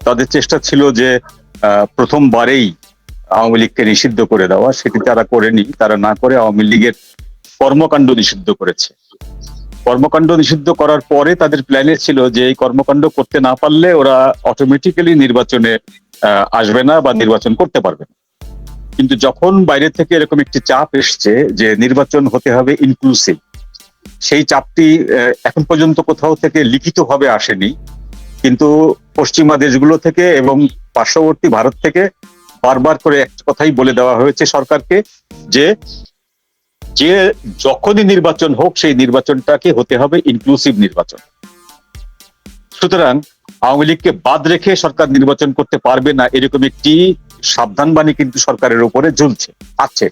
তাদের চেষ্টা ছিল যে প্রথমবারেই আওয়ামী লীগকে নিষিদ্ধ করে দেওয়া, সেটি তারা করেনি। তারা না করে আওয়ামী লীগের কর্মকাণ্ড নিষিদ্ধ করেছে। কর্মকাণ্ড নিষিদ্ধ করার পরে তাদের প্ল্যানে ছিল যে এই কর্মকাণ্ড করতে না পারলে ওরা অটোমেটিক্যালি নির্বাচনে আসবে না বা নির্বাচন করতে পারবে না। কিন্তু যখন বাইরে থেকে এরকম একটি চাপ এসছে যে নির্বাচন হতে হবে ইনক্লুসিভ, সেই চাপটি এখন পর্যন্ত কোথাও থেকে লিখিতভাবে আসেনি, কিন্তু পশ্চিমা দেশগুলো থেকে এবং পার্শ্ববর্তী ভারত থেকে বারবার করে একটা কথাই বলে দেওয়া হয়েছে সরকারকে যে যে যখনই নির্বাচন হোক সেই নির্বাচনটাকে হতে হবে ইনক্লুসিভ নির্বাচন। সুতরাং আওয়ামী লীগকে বাদ রেখে সরকার নির্বাচন করতে পারবে না, এরকম একটি সাবধানবাণী কিন্তু সরকারের উপরে ঝুলছে আছে।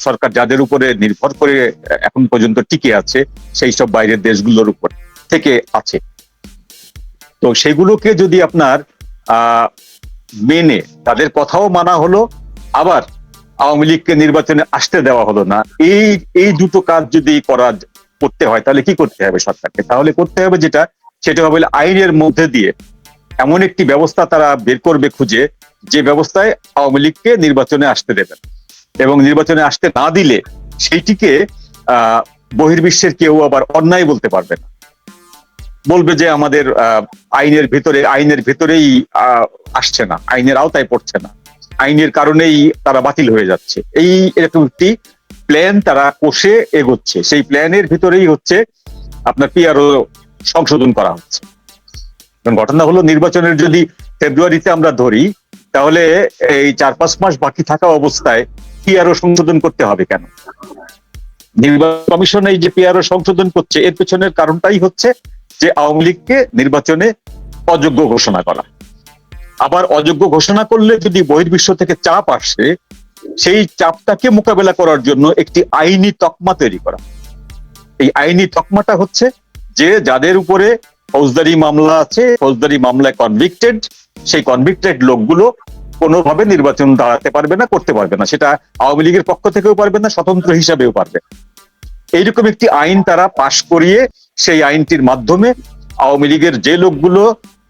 সরকার যাদের উপরে নির্ভর করে এখন পর্যন্ত টিকে আছে সেই সব বাইরের দেশগুলোর উপর থেকে আছে। তো সেগুলোকে যদি আপনার মেনে তাদের কথাও মানা হলো, আবার আওয়ামী লীগকে নির্বাচনে আসতে দেওয়া হলো না, এই দুটো কাজ যদি করতে হয় তাহলে কি করতে হবে সরকারকে? তাহলে করতে হবে সেটা হবে আইনের মধ্যে দিয়ে এমন একটি ব্যবস্থা তারা বের করবে খুঁজে, যে ব্যবস্থায় আওয়ামী লীগকে নির্বাচনে আসতে দেবে, এবং নির্বাচনে আসতে না দিলে সেইটিকে বহির্বিশ্বের কেউ আবার অন্যায় বলতে পারবে না, বলবে যে আমাদের আইনের ভেতরেই আসছে না, আইনের আওতায় পড়ছে না, আইনের কারণেই তারা বাতিল হয়ে যাচ্ছে। এরকম একটি প্ল্যান তারা কষে এগোচ্ছে। সেই প্ল্যানের ভিতরেই হচ্ছে আপনার পিআরও সংশোধন করা হচ্ছে। ঘটনা হলো, নির্বাচনের যদি ফেব্রুয়ারিতে আমরা ধরি, তাহলে এই 4-5 মাস বাকি থাকা অবস্থায় পিআরও সংশোধন করতে হবে কেন? নির্বাচন কমিশন এই যে পিআরও সংশোধন করছে, এর পেছনের কারণটাই হচ্ছে যে আওয়ামী লীগকে নির্বাচনে অযোগ্য ঘোষণা করা। আবার অযোগ্য ঘোষণা করলে যদি বহির্বিশ্ব থেকে চাপ আসে, সেই চাপটাকে মোকাবেলা করার জন্য একটি আইনি তকমা তৈরি করা। এই আইনি তকমাটা হচ্ছে যে যাদের উপরে ফৌজদারি মামলা আছে, ফৌজদারি মামলায় কনভিক্টেড, সেই কনভিক্টেড লোকগুলো কোনোভাবে নির্বাচন দাঁড়াতে পারবে না, করতে পারবে না। সেটা আওয়ামী লীগের পক্ষ থেকেও পারবে না, স্বতন্ত্র হিসাবেও পারবে। এইরকম একটি আইন তারা পাশ করিয়ে সেই আইনটির মাধ্যমে আওয়ামী লীগের যে লোকগুলো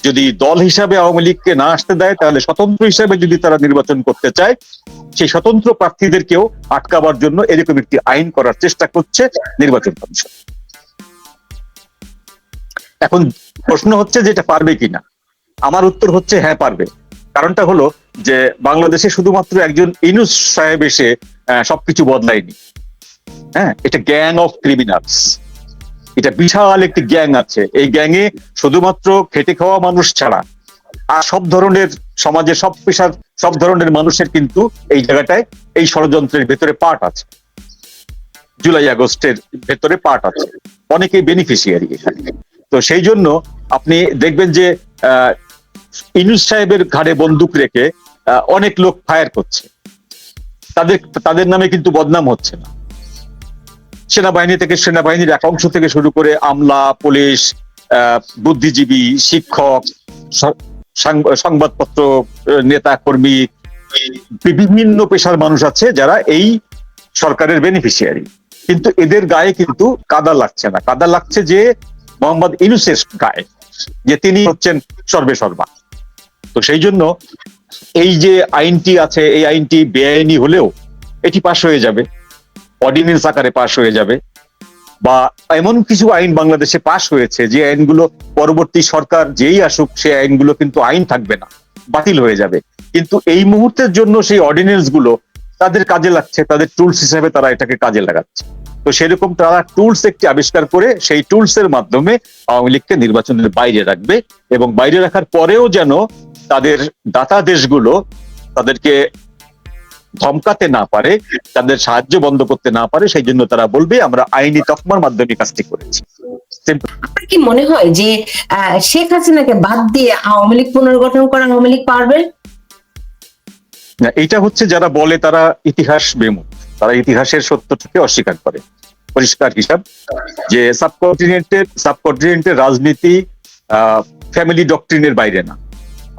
যদি দল হিসাবে আওয়ামী লীগকে না আসতে দেয়, তাহলে স্বতন্ত্র হিসাবে যদি তারা নির্বাচন করতে চায়, সেই স্বতন্ত্র প্রার্থীদেরকেও আটকাবার জন্য এরকম একটি আইন করার চেষ্টা করছে নির্বাচন কমিশন। এখন প্রশ্ন হচ্ছে যে এটা পারবে কিনা। আমার উত্তর হচ্ছে হ্যাঁ, পারবে। কারণটা হলো যে বাংলাদেশে শুধুমাত্র একজন ইউনূস সাহেব এসে সবকিছু বদলায়নি। হ্যাঁ, এটা গ্যাং অফ ক্রিমিনালস, এটা বিশাল একটি গ্যাং আছে। এই গ্যাংয়ে শুধুমাত্র খেটে খাওয়া মানুষ ছাড়া আর সব ধরনের সমাজের সব পেশার সব ধরনের মানুষের কিন্তু এই জায়গাটায় এই ষড়যন্ত্রের ভেতরে পার্ট আছে, জুলাই আগস্টের ভেতরে পার্ট আছে, অনেকেই বেনিফিশিয়ারি এখানে। তো সেই জন্য আপনি দেখবেন যে ইউনূস সাহেবের ঘাড়ে বন্দুক রেখে অনেক লোক ফায়ার করছে, তাদের নামে কিন্তু বদনাম হচ্ছে না। সেনাবাহিনী থেকে, সেনাবাহিনীর এক অংশ থেকে শুরু করে আমলা, পুলিশ, বুদ্ধিজীবী, শিক্ষক, সংবাদপত্র, নেতা কর্মী, বিভিন্ন পেশার মানুষ আছে যারা এই সরকারের বেনিফিশিয়ারি, কিন্তু এদের গায়ে কিন্তু কাদা লাগছে না। কাদা লাগছে যে মোহাম্মদ ইউনূসের গায়ে, যে তিনি হচ্ছেন সর্বেসর্বা। তো সেই জন্য এই যে আইনটি আছে, এই আইনটি বেআইনি হলেও এটি পাশ হয়ে যাবে, অর্ডিন্যান্স আকারে পাশ হয়ে যাবে। বা এমন কিছু আইন বাংলাদেশে পাশ হয়েছে যে আইনগুলো পরবর্তী সরকার যেই আসুক, সেই আইনগুলো কিন্তু আইন থাকবে না, বাতিল হয়ে যাবে। কিন্তু এই মুহূর্তের জন্য সেই অর্ডিন্যান্স গুলো তাদের কাজে লাগছে, তাদের টুলস হিসেবে তারা এটাকে কাজে লাগাচ্ছে। তো সেরকম তারা টুলস একটি আবিষ্কার করে সেই টুলস এর মাধ্যমে আওয়ামী লীগকে নির্বাচনের বাইরে রাখবে, এবং বাইরে রাখার পরেও যেন তাদের দাতা দেশগুলো তাদেরকে ধমকাতে না পারে, তাদের সাহায্য বন্ধ করতে না পারে, সেই জন্য তারা বলবে আমরা আইনি তকমার মাধ্যমে কাজটি করেছি। আপনার কি মনে হয় যে শেখ হাসিনাকে বাদ দিয়ে আওয়ামী লীগ পুনর্গঠন করা আওয়ামী লীগ পারবে? না, এটা হচ্ছে যারা বলে তারা ইতিহাস বিমুখ, তারা ইতিহাসের সত্যটাকে অস্বীকার করে। পরিষ্কার হিসাব যে সাবকন্টিনেন্টের রাজনীতি ফ্যামিলি ডক্ট্রিনের বাইরে না।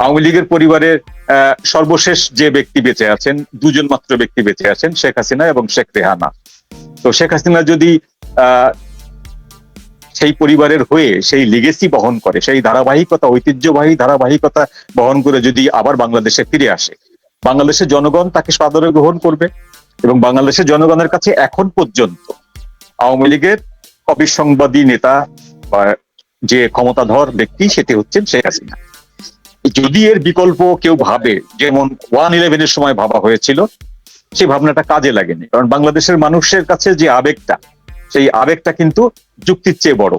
আওয়ামী লীগের পরিবারের সর্বশেষ যে ব্যক্তি বেঁচে আছেন, দুজন মাত্র ব্যক্তি বেঁচে আছেন, শেখ হাসিনা এবং শেখ রেহানা। তো শেখ হাসিনা যদি সেই পরিবারের হয়ে সেই লিগেসি বহন করে, সেই ধারাবাহিকতা, ঐতিহ্যবাহী ধারাবাহিকতা বহন করে যদি আবার বাংলাদেশে ফিরে আসে, বাংলাদেশের জনগণ তাকে সাদরে গ্রহণ করবে। এবং বাংলাদেশের জনগণের কাছে এখন পর্যন্ত আওয়ামী লীগের অবিসংবাদী নেতা বা যে ক্ষমতাধর ব্যক্তি সেটি হচ্ছেন শেখ হাসিনা। যদি এর বিকল্প কেউ ভাবে, যেমন 1/11 সময় ভাবা হয়েছিল, সেই ভাবনাটা কাজে লাগেনি। কারণ বাংলাদেশের মানুষের কাছে যে আবেগটা, সেই আবেগটা কিন্তু যুক্তির চেয়ে বড়।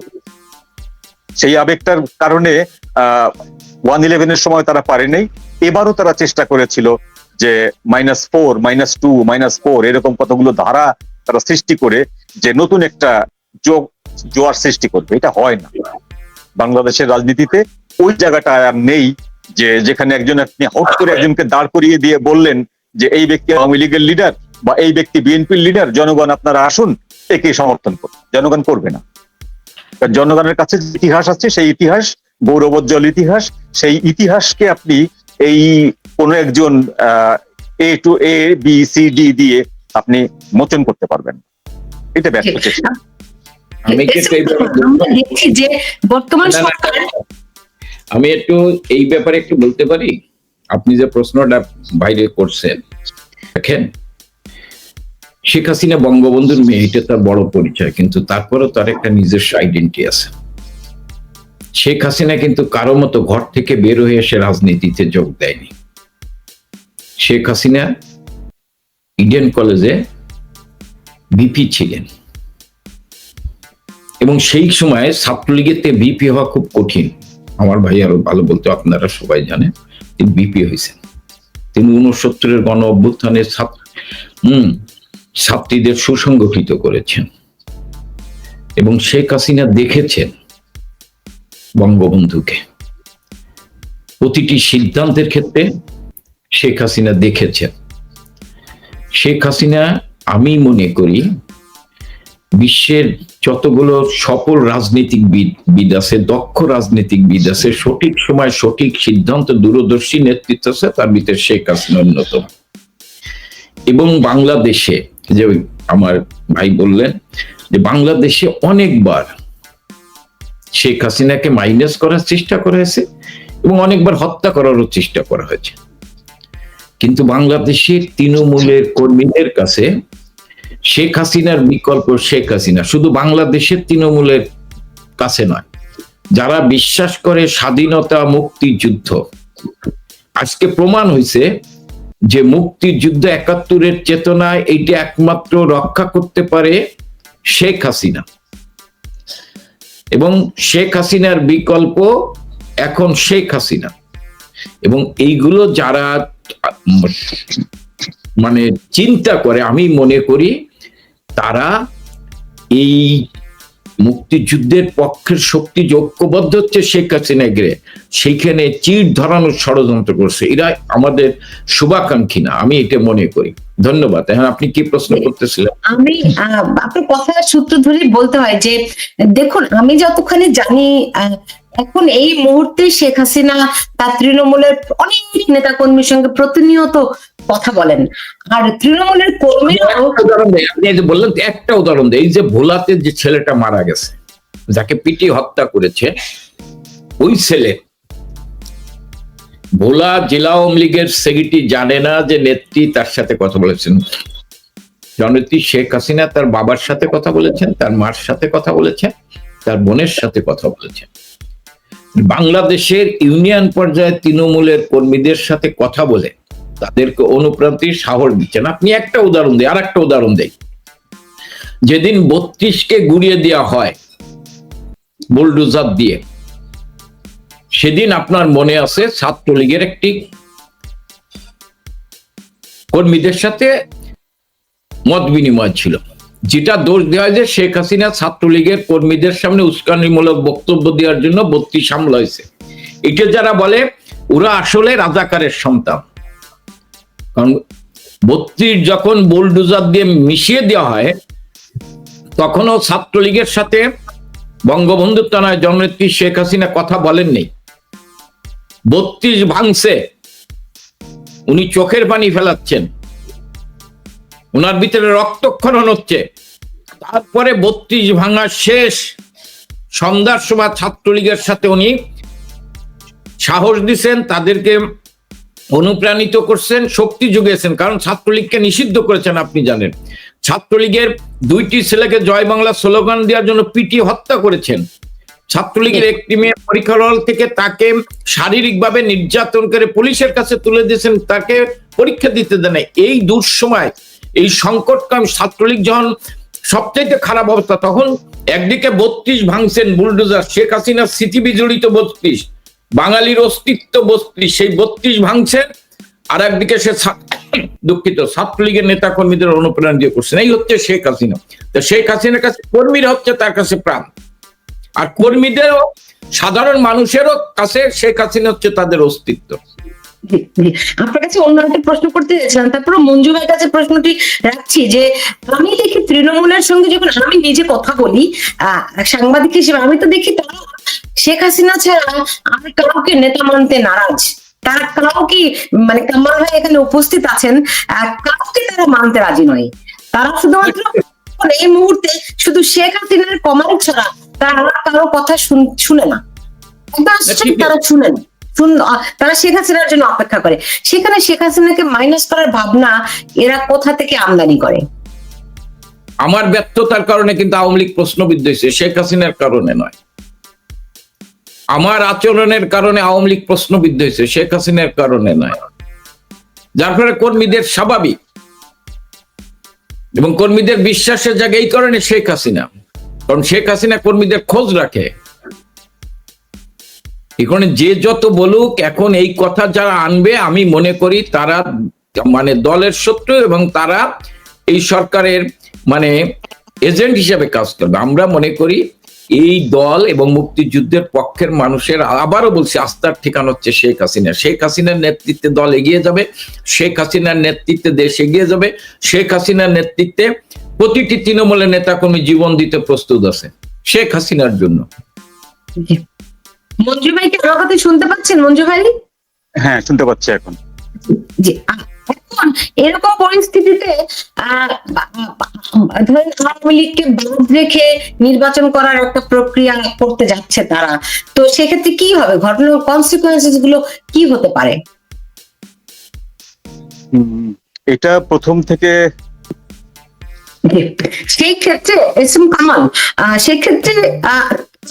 সেই আবেগটার কারণে 1/11 সময় তারা পারেনি। এবারও তারা চেষ্টা করেছিল যে -4, -2, -4 এরকম কতগুলো ধারা তারা সৃষ্টি করে যে নতুন একটা জোয়ার সৃষ্টি করবে। এটা হয় না বাংলাদেশের রাজনীতিতে। ওই জায়গাটা আর নেই যে যেখানে আপনি হট করে একজনকে দাঁড় করিয়ে দিয়ে বললেন যে এই ব্যক্তি আওয়ামী লীগের লিডার বা এই ব্যক্তি বিএনপির লিডার, জনগণ আপনারা আসুন, একে সমর্থন করুন। জনগণ করবে না। জনগণের কাছে যে ইতিহাস আছে, সেই ইতিহাস গৌরবোজ্জ্বল ইতিহাস, সেই ইতিহাসকে আপনি এই কোন একজন A B C D দিয়ে আপনি মোচন করতে পারবেন। এটা ব্যর্থ চেষ্টা। আমি দেখছি যে বর্তমান সরকার, আমি একটু এই ব্যাপারে একটু বলতে পারি। আপনি যে প্রশ্নটা বাইরে করছেন, দেখেন শেখ হাসিনা বঙ্গবন্ধুর মেয়ে, এটা তার বড় পরিচয়, কিন্তু তারপরেও তার একটা নিজস্ব আইডেন্টিটি আছে। শেখ হাসিনা কিন্তু কারো মতো ঘর থেকে বের হয়ে এসে রাজনীতিতে যোগ দেয়নি। শেখ হাসিনা ইডেন কলেজে বিপি ছিলেন, এবং সেই সময় ছাত্রলীগেতে বিপি হওয়া খুব কঠিন। আমার ভাই আরো ভালো বলতে, আপনারা সবাই জানেন তিনি বিপি হয়েছেন। তিনি 69-এর গণ অভ্যুত্থানের ছাত্রীদের সুসংগঠিত করেছেন, এবং শেখ হাসিনা দেখেছেন বঙ্গবন্ধুকে প্রতিটি সিদ্ধান্তের ক্ষেত্রে। শেখ হাসিনা দেখেছেন। শেখ হাসিনা, আমি মনে করি বিশ্বের যতগুলো সফল রাজনীতিবিদ আছে, দক্ষ রাজনীতিবিদ আছে, সঠিক সময় সঠিক সিদ্ধান্ত, দূরদর্শী নেতৃত্ব আছে, তার ভিতরে শেখ হাসিনা অন্যতম। এবং বাংলাদেশে যে আমার ভাই বললেন যে বাংলাদেশে অনেকবার শেখ হাসিনাকে মাইনাস করার চেষ্টা করা হয়েছে এবং অনেকবার হত্যা করারও চেষ্টা করা হয়েছে, কিন্তু বাংলাদেশের তৃণমূলের কর্মীদের কাছে শেখ হাসিনার বিকল্প শেখ হাসিনা। শুধু বাংলাদেশের তৃণমূলের কাছে নয়, যারা বিশ্বাস করে স্বাধীনতা মুক্তিযুদ্ধ, আজকে প্রমাণ হয়েছে যে মুক্তিযুদ্ধ ৭১-এর চেতনায় এইটা একমাত্র রক্ষা করতে পারে শেখ হাসিনা, এবং শেখ হাসিনার বিকল্প এখন শেখ হাসিনা। এবং এইগুলো যারা মানে চিন্তা করে, আমি মনে করি তারা এই মুক্তিযুদ্ধের পক্ষের শক্তি যে ঐক্যবদ্ধ হচ্ছে শেখ হাসিনা ঘিরে, সেইখানে চির ধরানোর ষড়যন্ত্র করছে। এরা আমাদের শুভাকাঙ্ক্ষী না, আমি এটা মনে করি। ধন্যবাদ। এখন আপনি কি প্রশ্ন করতেছিলেন? আমি আপনার কথা সূত্র ধরে বলতে হয় যে দেখুন, আমি যতখানি জানি এখন এই মুহূর্তে শেখ হাসিনা তার তৃণমূলের অনেক নেতা কর্মীর সঙ্গে প্রতিনিয়ত কথা বলেন, আর তৃণমূলের কর্মীরাও। আপনি যে বললেন, একটা উদাহরণ দেয়, এই যে ভোলাতে যে ছেলেটা মারা গেছে, যাকে পিটিয়ে হত্যা করেছে, ওই ছেলে ভোলা জেলা আওয়ামী লীগের সেক্রেটারি জানে না যে নেত্রী তার সাথে কথা বলেছেন। জননেত্রী শেখ হাসিনা তার বাবার সাথে কথা বলেছেন, তার মার সাথে কথা বলেছেন, তার বোনের সাথে কথা বলেছেন। বাংলাদেশের ইউনিয়ন পর্যায়ে তৃণমূলের কর্মীদের সাথে কথা বলে তাদেরকে অনুপ্রান্তির সাহস দিচ্ছেন। আপনি একটা উদাহরণ দেয়, আর একটা উদাহরণ দেয়, যেদিন 32কে গুড়িয়ে দেওয়া হয় বুলডোজার দিয়ে, সেদিন আপনার মনে আছে ছাত্রলীগের একটি কর্মীদের সাথে মত বিনিময় ছিল, যেটা দোষ দেওয়া হয় যে শেখ হাসিনা ছাত্রলীগের কর্মীদের সামনে উস্কানিমূলক বক্তব্য দেওয়ার জন্য 32 হামলা হয়েছে। এটা যারা বলে ওরা আসলে রাজাকারের সন্তান, কারণ 32 যখন বুলডোজার দিয়ে মিশিয়ে দেওয়া হয়, তখনও ছাত্রলীগের সাথে বঙ্গবন্ধুর তনয় জননেত্রী শেখ হাসিনা কথা বলেননি। 32 ভাঙছে, উনি চোখের পানি ফেলাচ্ছেন, ওনার ভিতরে রক্তক্ষরণ হচ্ছে, তারপরে 32 ভাঙা শেষ, সন্ধ্যার সময় ছাত্রলীগের সাথে উনি সাহস দিচ্ছেন, তাদেরকে অনুপ্রাণিত করছেন, শক্তি জুগিয়েছেন। কারণ ছাত্রলীগকে নিষিদ্ধ করেছেন, আপনি জানেন। ছাত্রলীগের 2টি ছেলেকে জয় বাংলা স্লোগান দেওয়ার জন্য পিটিয়ে হত্যা করেছেন। ছাত্রলীগের একটি মেয়ে পরীক্ষা হল থেকে তাকে শারীরিকভাবে নির্যাতন করে পুলিশের কাছে তুলে দিয়েছেন, তাকে পরীক্ষা দিতে দেন। এই দুঃসময়, এই সংকটকাল ছাত্রলীগ যখন সবচেয়ে খারাপ অবস্থা, তখন একদিকে 32 ভাঙছেন বুলডোজার, শেখ হাসিনার স্মৃতি বিজড়িত 32, বাঙালির অস্তিত্ব 32, সেই 32 ভাঙছেন। আর একদিকে সে দুঃখিত ছাত্রলীগের নেতা কর্মীদের অনুপ্রেরণা দিয়ে করছেন। এই হচ্ছে শেখ হাসিনা। তো শেখ হাসিনার কাছে কর্মীরা হচ্ছে তার কাছে প্রাণ, আর কর্মীদেরও, সাধারণ মানুষেরও কাছে শেখ হাসিনা হচ্ছে তাদের অস্তিত্ব। আপনার কাছে অন্য একটা প্রশ্ন করতে চাইছিলাম, তারপরে মঞ্জু ভাইয়ের কাছে প্রশ্নটি রাখছি যে আমি দেখি তৃণমূলের সঙ্গে যখন আমি নিজে কথা বলি সাংবাদিক হিসেবে, আমি তো দেখি তারা শেখ হাসিনা ছাড়া আমি কাউকে নেতা মানতে নারাজ। তারা কাউকে, মানে কামাল ভাই এখানে উপস্থিত আছেন, কাউকে তারা মানতে রাজি নয়। তারা শুধুমাত্র এই মুহূর্তে শুধু শেখ হাসিনার কমান্ড ছাড়া তারা কারো কথা শুনে না, তারা শুনেন। তারা শেখ হাসিনার জন্য অপেক্ষা করে। সেখানে শেখ হাসিনাকে মাইনাস করার ভাবনা এরা কোথা থেকে আমদানি করে? আমার ব্যর্থতার কারণে কিন্তু আওয়ামী লীগ প্রশ্নবিদ্ধ হয়েছে, শেখ হাসিনার কারণে নয়। আমার আচরণের কারণে আওয়ামী লীগ প্রশ্নবিদ্ধ হয়েছে, শেখ হাসিনার কারণে নয়। যার ফলে কর্মীদের স্বাভাবিক এবং কর্মীদের বিশ্বাসের জায়গা এই কারণে শেখ হাসিনা, কারণ শেখ হাসিনা কর্মীদের খোঁজ রাখে। এখানে যে যত বলুক, এখন এই কথা যারা আনবে, আমি মনে করি তারা মানে দলের শত্রু এবং তারা এই সরকারের মানে এজেন্ট হিসেবে কাজ করবে। আমরা মনে করি এই দল এবং মুক্তিযুদ্ধের পক্ষের মানুষের, আবারও বলছি, আস্থার ঠিকানা হচ্ছে শেখ হাসিনা। শেখ হাসিনার নেতৃত্বে দল এগিয়ে যাবে, শেখ হাসিনার নেতৃত্বে দেশ এগিয়ে যাবে, শেখ হাসিনার নেতৃত্বে প্রতিটি তৃণমূলের নেতাকর্মী জীবন দিতে প্রস্তুত আছে শেখ হাসিনার জন্য। মঞ্জু ভাই কি আমার কথা শুনতে পাচ্ছেন? মঞ্জু ভাই? হ্যাঁ, শুনতে পাচ্ছি এখন। জি, এখন এরকম পরিস্থিতিতে ধরেন আওয়ামী লীগকে বাদ রেখে নির্বাচন করার একটা প্রক্রিয়া করতে যাচ্ছে তারা, তো সেক্ষেত্রে কি হবে? ঘটনার কনসিকুয়েন্সেস গুলো কি হতে পারে? এটা প্রথম থেকে সেই ক্ষেত্রে এস এম কামাল, সেক্ষেত্রে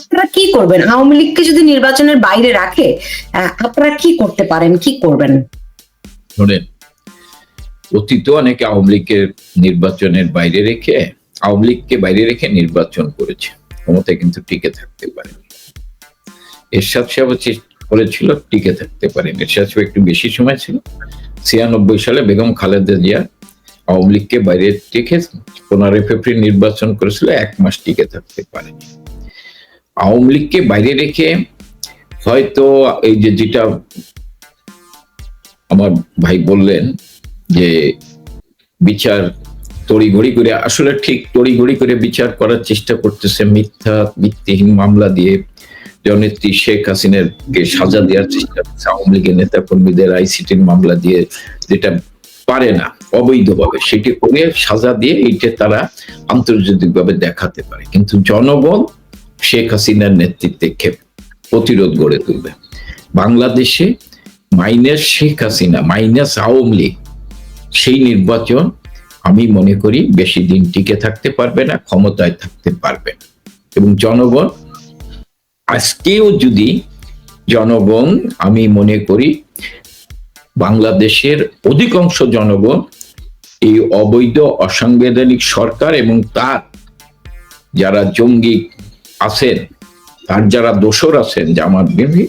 আপনারা কি করবেন? আওয়ামী লীগকে যদি নির্বাচনের বাইরে রাখে আপনারা কি করতে পারেন, কি করবেন? ধরেন অতীতে অনেকে আওয়ামী লীগের নির্বাচনের বাইরে রেখে, আওয়ামী লীগকে বাইরে রেখে নির্বাচন করেছে, ক্ষমতায় কিন্তু টিকে থাকতে পারে। এরশাদ সাহেব করেছিল, টিকে থাকতে পারেন। এরশাদ সাহেব একটু বেশি সময় ছিল। 96 সালে বেগম খালেদা জিয়া আওয়ামী লীগকে বাইরে রেখে 15 ফেব্রুয়ারি নির্বাচন করেছিল, 1 মাস টিকে থাকতে পারেনি। আওয়ামী লীগকে বাইরে রেখে হয়তো এই যে যেটা আমার ভাই বললেন যে বিচার তড়িঘড়ি করে, আসলে ঠিক তড়িঘড়ি করে বিচার করার চেষ্টা করতেছে, মিথ্যা ভিত্তিহীন মামলা দিয়ে জননেত্রী শেখ হাসিনাকে সাজা দেওয়ার চেষ্টা করছে আওয়ামী লীগের নেতা কর্মীদের আইসিটির মামলা দিয়ে, যেটা পারে না অবৈধভাবে, সেটি করে সাজা দিয়ে এইটা তারা আন্তর্জাতিকভাবে দেখাতে পারে। কিন্তু জনগণ শেখ হাসিনার নেতৃত্বে প্রতিরোধ গড়ে তুলবে। বাংলাদেশে মাইনাস শেখ হাসিনা মাইনাস আওয়ামী লীগ, সেই নির্বাচন আমি মনে করি বেশি দিন টিকে থাকতে পারবে না, ক্ষমতায় থাকতে পারবে না। এবং জনগণ আজকেও যদি জনগণ, আমি মনে করি বাংলাদেশের অধিকাংশ জনগণ এই অবৈধ অসাংবিধানিক সরকার এবং তার যারা জঙ্গি আছেন, তার যারা দোসর আছেন জামাত বিরোধী,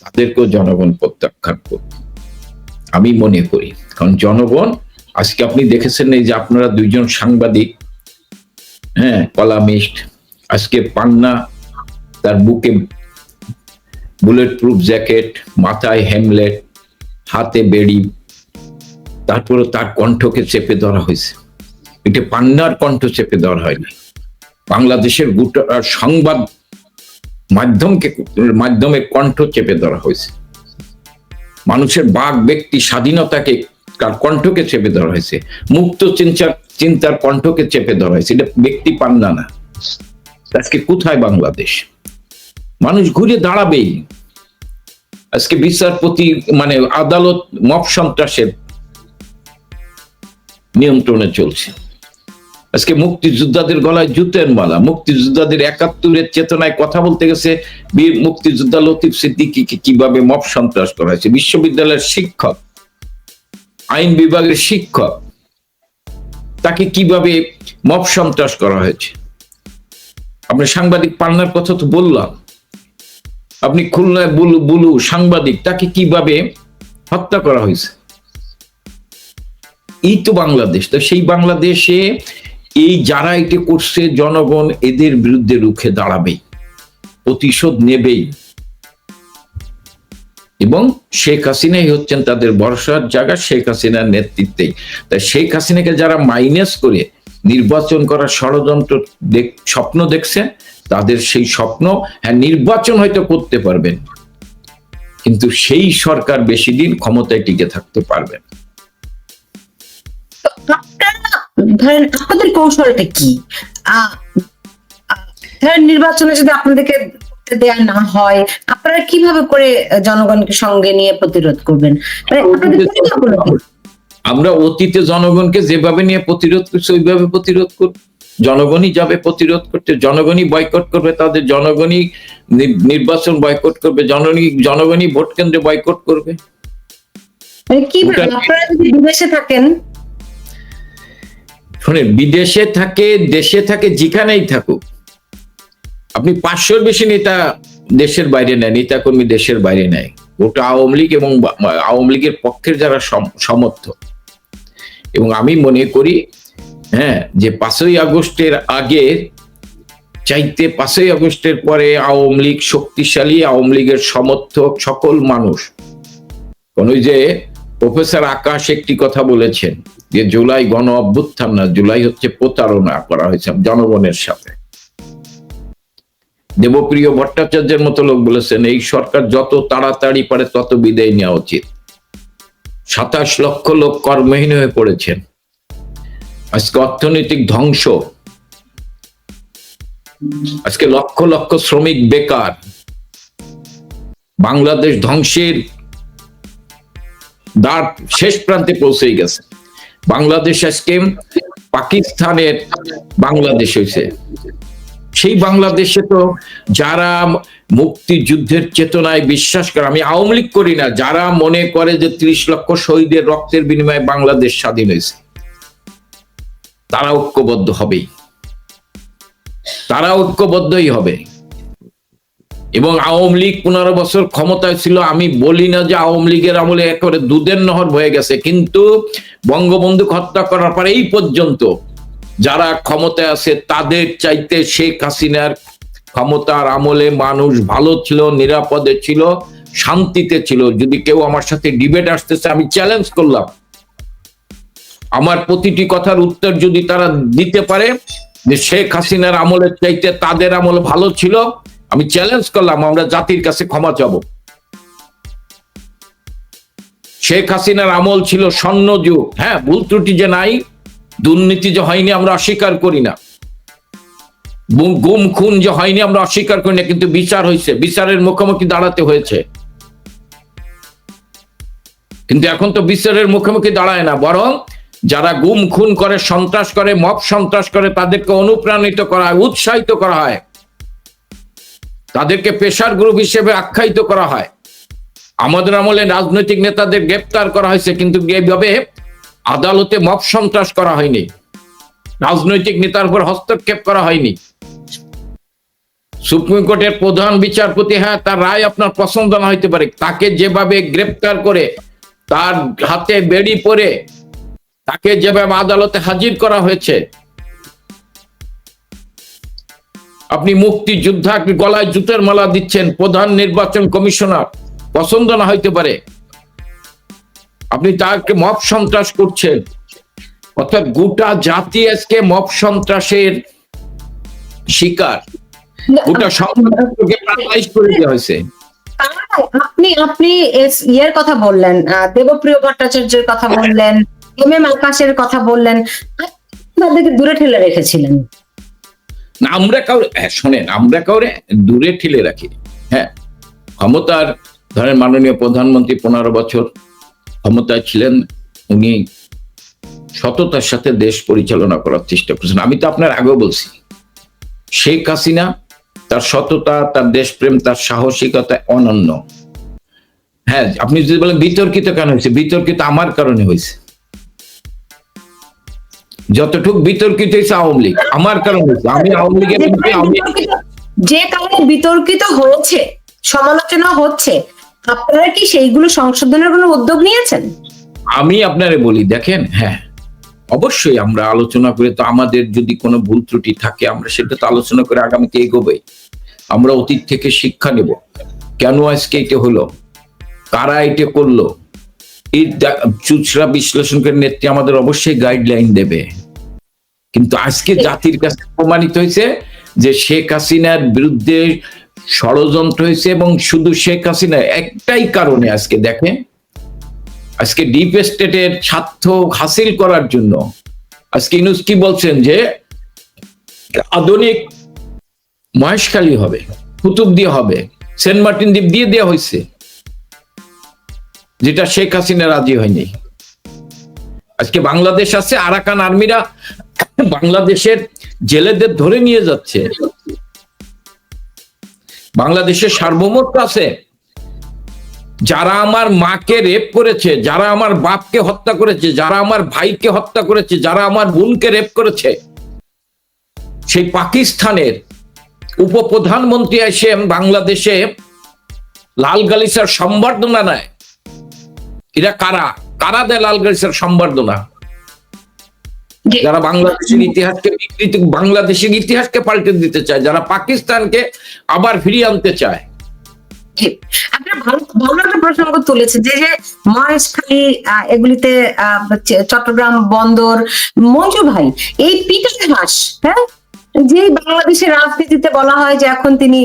তাদেরকেও জনগণ প্রত্যাখ্যান করবে আমি মনে করি। কারণ জনগণ আজকে আপনি দেখেছেন এই যে আপনারা 2 জন সাংবাদিক, হ্যাঁ, কলামিস্ট, আজকে পান্না তার বুকে বুলেট প্রুফ জ্যাকেট, মাথায় হেমলেট, হাতে বেড়ি, তারপরে তার কণ্ঠকে চেপে ধরা হয়েছে। এটা পান্নার কণ্ঠ চেপে ধরা হয়নি, বাংলাদেশের গোটা সংবাদ মাধ্যমের কণ্ঠ চেপে ধরা হয়েছে। মানুষের বাক ব্যক্তি স্বাধীনতাকে, তার কণ্ঠকে চেপে ধরা হয়েছে, মুক্ত চিন্তার কণ্ঠকে চেপে ধরা হয়েছে। এটা ব্যক্তি পান্না না। আজকে কোথায় বাংলাদেশ? মানুষ ঘুরে দাঁড়াবেই। আজকে বিচারপতি মানে আদালত মব সন্ত্রাসের নিয়ন্ত্রণে চলছে। আজকে মুক্তিযোদ্ধাদের গলায় জুতের মালা, মুক্তিযোদ্ধাদের ৭১-এর চেতনায় কথা বলতে গেছে বীর মুক্তিযোদ্ধা লতিফ সিদ্দিকীকে কিভাবে মব সন্ত্রাস করা হয়েছে। বিশ্ববিদ্যালয়ের শিক্ষক, আইন বিভাগের শিক্ষক, তাকে কিভাবে মব সন্ত্রাস করা হয়েছে। আপনি সাংবাদিক পান্নার কথা তো বললাম, আপনি খুলনায় বুলু সাংবাদিক, তাকে কিভাবে হত্যা করা হয়েছে। এই তো বাংলাদেশ। তো সেই বাংলাদেশে এই যারা এটা করছে, জনগণ এদের বিরুদ্ধে রুখে দাঁড়াবেই, প্রতিশোধ নেবেই, এবং শেখ হাসিনাই হচ্ছেন তাদের ভরসার জায়গা, শেখ হাসিনার নেতৃত্বেই। তাই শেখ হাসিনাকে যারা মাইনাস করে নির্বাচন করার ষড়যন্ত্র স্বপ্ন দেখছে, তাদের সেই স্বপ্ন, হ্যাঁ নির্বাচন হয়তো করতে পারবেন, কিন্তু সেই সরকার বেশি দিন ক্ষমতায় টিকে থাকতে পারবে না। ধরেন আপনাদের কৌশলটা কি? ধরেন নির্বাচনে যদি আপনাদেরকে দেয়া না হয়, আপনারা কিভাবে করে জনগণকে সঙ্গে নিয়ে প্রতিরোধ করবেন? মানে আপনাদের পরিকল্পনা কি? আমরা অতীতে জনগণকে যেভাবে নিয়ে প্রতিরোধ করছি ওইভাবে প্রতিরোধ করব। জনগণই যাবে প্রতিরোধ করতে, জনগণই বয়কট করবে, তাদের জনগণই নির্বাচন বয়কট করবে, জনগণই ভোট কেন্দ্রে বয়কট করবে। মানে কিভাবে? আপনারা যদি বিদেশে থাকেন, শোনেন, বিদেশে থাকে, দেশে থাকে, যেখানেই থাকুক, আপনি 500-র বেশি নেতা দেশের বাইরে নেয়, নেতা কর্মী দেশের বাইরে নেয়, ওটা আওয়ামী লীগ এবং আওয়ামী লীগের পক্ষের যারা সমর্থক। এবং আমি মনে করি, হ্যাঁ, যে 5ই আগস্টের আগে চাইতে 5ই আগস্টের পরে আওয়ামী লীগ শক্তিশালী, আওয়ামী লীগের সমর্থক সকল মানুষ। কোন যে প্রফেসর আকাশ একটি কথা বলেছেন যে জুলাই গণ অভ্যুত্থান না, জুলাই হচ্ছে প্রতারণা করা হয়েছে জনগণের সাথে। দেবপ্রিয় ভট্টাচার্যের মতো লোক বলেছেন এই সরকার যত তাড়াতাড়ি পারে তত বিদায় নেওয়া উচিত। 27 লক্ষ লোক কর্মহীন হয়ে পড়েছেন, আজকে অর্থনৈতিক ধ্বংস, আজকে লক্ষ লক্ষ শ্রমিক বেকার, বাংলাদেশ ধ্বংসের দ্বার শেষ প্রান্তে পৌঁছে গেছে। বাংলাদেশ আজকে পাকিস্তানের বাংলাদেশ হয়েছে। সেই বাংলাদেশে তো যারা মুক্তিযুদ্ধের চেতনায় বিশ্বাস করে, আমি আওয়ামী লীগ করি না, যারা মনে করে যে 30 লক্ষ শহীদের রক্তের বিনিময়ে বাংলাদেশ স্বাধীন হয়েছে, তারা ঐক্যবদ্ধ হবেই, তারা ঐক্যবদ্ধই হবে। এবং আওয়ামী লীগ 15 বছর ক্ষমতায় ছিল, আমি বলি না যে আওয়ামী লীগের আমলে একেবারে দুধের নহর বয়ে গেছে, কিন্তু বঙ্গবন্ধু হত্যা করার পরে এই পর্যন্ত যারা ক্ষমতায় আছে তাদের চাইতে শেখ হাসিনার ক্ষমতার আমলে মানুষ ভালো ছিল, নিরাপদে ছিল, শান্তিতে ছিল। যদি কেউ আমার সাথে ডিবেট আসতেছে, আমি চ্যালেঞ্জ করলাম, আমার প্রতিটি কথার উত্তর যদি তারা দিতে পারে যে শেখ হাসিনার আমলের চাইতে তাদের আমল ভালো ছিল, আমি চ্যালেঞ্জ করলাম, আমরা জাতির কাছে ক্ষমা চাবো। শেখ হাসিনার আমল ছিল স্বর্ণযুগ, হ্যাঁ, ভুল ত্রুটি যে নাই, দুর্নীতি যে হয়নি আমরা অস্বীকার করি না, গুম খুন যে হয়নি আমরা অস্বীকার করি না, কিন্তু বিচার হয়েছে, বিচারের মুখোমুখি দাঁড়াতে হয়েছে। কিন্তু এখন তো বিচারের মুখোমুখি দাঁড়ায় না, বরং যারা গুম খুন করে, সন্ত্রাস করে, মব সন্ত্রাস করে, তাদেরকে অনুপ্রাণিত করা হয়, উৎসাহিত করা হয়, তাদেরকে পেশার গ্রুপ হিসেবে আখ্যায়িত করা হয়। আমাদের আমলে রাজনৈতিক নেতাদের গ্রেপ্তার করা হয়েছে, কিন্তু এইভাবে আদালতে মব সন্ত্রাস করা হয়নি, রাজনৈতিক নেতার উপর হস্তক্ষেপ করা হয়নি। সুপ্রিম কোর্টের প্রধান বিচারপতি, হ্যাঁ, তার রায় আপনার পছন্দ না হইতে পারে, তাকে যেভাবে গ্রেপ্তার করে, তার হাতে বেড়ি পরে তাকে যেভাবে আদালতে হাজির করা হয়েছে, আপনি মুক্তিযোদ্ধা গলায় জুতের মালা দিচ্ছেন, প্রধান নির্বাচন কমিশনার, পছন্দ না হইতে পারে, আপনি তাকে মব সন্ত্রাস করছেন। অর্থাৎ গোটা জাতি আজকে মব সন্ত্রাসের শিকার, গোটা সন্ত্রাসকে প্যারালাইজ করে দেওয়া হয়েছে। আপনি ইয়ের কথা বললেন, দেবপ্রিয় ভট্টাচার্যের কথা বললেন, আকাশের কথা বললেন, তাদেরকে দূরে ঠেলে রেখেছিলেন। না, আমরা কাউরে, শোনেন, আমরা কাউরে দূরে ঠেলে রাখি, হ্যাঁ, ক্ষমতার ধরেন মাননীয় প্রধানমন্ত্রী 15 বছর ক্ষমতায় ছিলেন, উনি সততার সাথে দেশ পরিচালনা করার চেষ্টা করছেন। আমি তো আপনার আগেও বলছি, শেখ হাসিনা তার সততা, তার দেশপ্রেম, তার সাহসিকতা অনন্য। হ্যাঁ, আপনি যদি বলেন বিতর্কিত কেন হয়েছে, বিতর্কিত আমার কারণে হয়েছে। যতটুক বিতর্কিত হয়েছে আওয়ামী লীগ আমার কারণে হয়েছে। আমি আওয়ামী লীগের যে কারণে বিতর্কিত হয়েছে, সমালোচনা হচ্ছে, আপনারা কি সেইগুলো সংশোধনের কোনো উদ্যোগ নিয়েছেন? আমি আপনারে বলি, দেখেন, হ্যাঁ অবশ্যই আমরা আলোচনা করে, তো আমাদের যদি কোনো ভুল ত্রুটি থাকে আমরা সেটা তো আলোচনা করে আগামীতে এগোবে। আমরা অতীত থেকে শিক্ষা নেব, কেন আজকে এটা হলো, কারা এটা করলো, এই চুচরা বিশ্লেষণ করে নেত্রী আমাদের অবশ্যই গাইডলাইন দেবে। কিন্তু আজকে জাতির কাছে প্রমাণিত হয়েছে যে শেখ হাসিনার বিরুদ্ধে ষড়যন্ত্র হয়েছে, এবং শুধু শেখ হাসিনা একটাই কারণে আজকে দেখেন, আজকে ডিপ স্টেটের স্বার্থ হাসিল করার জন্য আজকে ইউনূস কি বলছেন যে আধুনিক মহেশখালী হবে, কুতুবদিয়া হবে, সেন্ট মার্টিন দ্বীপ দিয়ে দেওয়া হয়েছে, যেটা শেখ হাসিনা রাজি হয়নি। আজকে বাংলাদেশ আছে, আরাকান আর্মিরা বাংলাদেশের জেলেদের ধরে নিয়ে যাচ্ছে, বাংলাদেশের সার্বভৌমত্ব আছে। যারা আমার মাকে রেপ করেছে, যারা আমার বাপকে হত্যা করেছে, যারা আমার ভাইকে হত্যা করেছে, যারা আমার বোনকে রেপ করেছে, সেই পাকিস্তানের উপপ্রধানমন্ত্রী এসে বাংলাদেশে লাল গালিচার সম্বর্ধনা নেয়। এরা কারা? কারা দেয় লাল গালিচার সম্বর্ধনা? যারা বাংলাদেশের ইতিহাসকে বিকৃত, বাংলাদেশের ইতিহাসকে পাল্টে দিতে চায়, যারা পাকিস্তানকে আবার ফিরিয়ে আনতে চায়। আপনার ভালো একটা প্রসঙ্গ তুলেছে যে মহেশখালী, এগুলিতে চট্টগ্রাম বন্দর। মঞ্জু ভাই, এই পিটার হাস, হ্যাঁ, যে বাংলাদেশের রাজনীতিতে বলা হয় যে এখন তিনি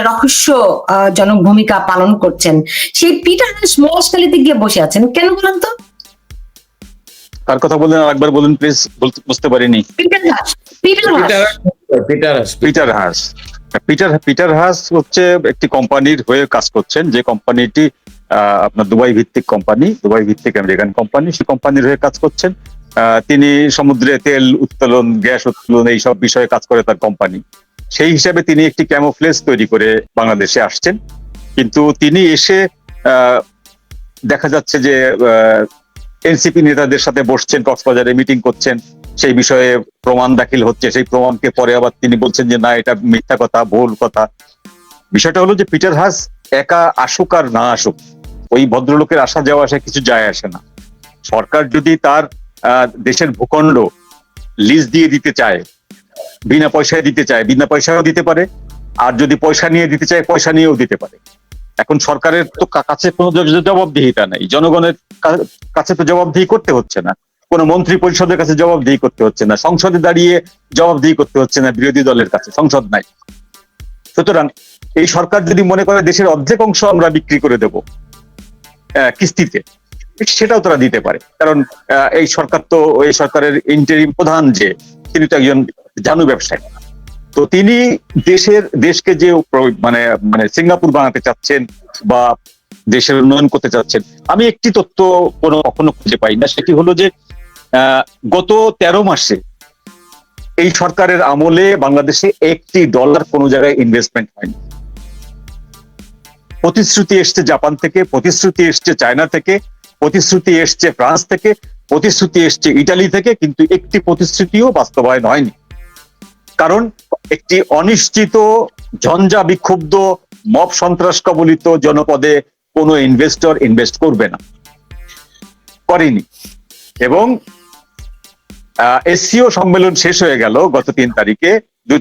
রহস্যজনক ভূমিকা পালন করছেন, সেই পিটার হাস মহেশখালীতে গিয়ে বসে আছেন কেন বলেন তো? কার কথা বললেন আরেকবার বলুন প্লিজ, বুঝতে পারিনি। পিটার হাস, পিটার হাস হচ্ছে একটি কোম্পানির হয়ে কাজ করছেন, যে কোম্পানিটি আপনার দুবাই ভিত্তিক কোম্পানি, দুবাই ভিত্তিক আমেরিকান কোম্পানি, সেই কোম্পানির হয়ে কাজ করছেন। তিনি সমুদ্রে তেল উত্তোলন, গ্যাস উত্তোলন, এইসব বিষয়ে কাজ করে তার কোম্পানি। সেই হিসাবে তিনি একটি ক্যামোফ্লেজ তৈরি করে বাংলাদেশে আসছেন। কিন্তু তিনি এসে দেখা যাচ্ছে যে এনসিপি নেতাদের সাথে বসছেন, কক্সবাজারে মিটিং করছেন, সেই বিষয়ে প্রমাণ দাখিল হচ্ছে, সেই প্রমাণকে পরে আবার তিনি বলছেন যে না, এটা মিথ্যা কথা, ভুল কথা। বিষয়টা হলো যে পিটার হাস একা আসুক আর না আসুক, ওই ভদ্রলোকের আসা যাওয়া আসা কিছু যায় আসে না। সরকার যদি তার দেশের ভূখণ্ড লিজ দিয়ে দিতে চায়, বিনা পয়সায় দিতে চায়, বিনা পয়সায়ও দিতে পারে, আর যদি পয়সা নিয়ে দিতে চায় পয়সা নিয়েও দিতে পারে। এখন সরকারের তো কাছে কোনো জবাবদিহিতা নাই, জনগণের কাছে তো জবাবদিহি করতে হচ্ছে না, কোনো মন্ত্রী পরিষদের কাছে জবাবদিহি করতে হচ্ছে না, সংসদে দাঁড়িয়ে জবাবদিহি করতে হচ্ছে না বিরোধী দলের কাছে, সংসদ নাই। সুতরাং এই সরকার যদি মনে করে দেশের অর্ধেক অংশ আমরা বিক্রি করে দেব কিস্তিতে, সেটাও তারা দিতে পারে। কারণ এই সরকার তো, এই সরকারের ইন্টারিম প্রধান যে, তিনি তো একজন জানু ব্যবসায়ী। তো তিনি দেশকে যে মানে সিঙ্গাপুর বানাতে চাচ্ছেন বা দেশের উন্নয়ন করতে চাচ্ছেন, আমি একটি তথ্য কখনো খুঁজে পাই না। সেটি হলো যে গত 13 মাসে এই সরকারের আমলে বাংলাদেশে $1 কোনো জায়গায় ইনভেস্টমেন্ট হয়নি। প্রতিশ্রুতি এসছে জাপান থেকে, প্রতিশ্রুতি এসছে চায়না থেকে, প্রতিশ্রুতি এসছে ফ্রান্স থেকে, প্রতিশ্রুতি এসছে ইটালি থেকে, কিন্তু একটি প্রতিশ্রুতিও বাস্তবায়ন হয়নি। কারণ একটি অনিশ্চিত, ঝঞ্ঝা বিক্ষুব্ধ, মব সন্ত্রাস কবলিত জনপদে কোনো ইনভেস্টর ইনভেস্ট করবে না, করেনি। এবং এসসিও সম্মেলন শেষ হয়ে গেল গত 2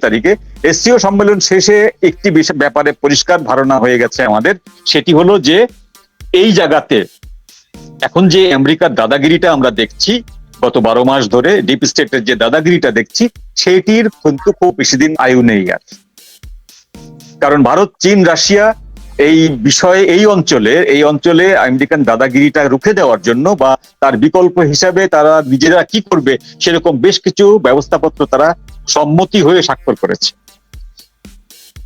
তারিখে। এসসিও সম্মেলন শেষে একটি ব্যাপারে পরিষ্কার ধারণা হয়ে গেছে আমাদের, সেটি হলো যে এই জায়গাতে এখন যে আমেরিকার দাদাগিরিটা আমরা দেখছি, গত 12 মাস ধরে ডিপ স্টেটের যে দাদাগিরিটা দেখছি, সেটির কিন্তু খুব বেশি দিন আয়ু নেই আর। কারণ ভারত, চীন, রাশিয়া এই বিষয়ে, এই অঞ্চলে আমেরিকান দাদাগিরিটা রুখে দেওয়ার জন্য বা তার বিকল্প হিসাবে তারা নিজেরা কি করবে সেরকম বেশ কিছু ব্যবস্থাপত্র তারা সম্মতি হয়ে স্বাক্ষর করেছে।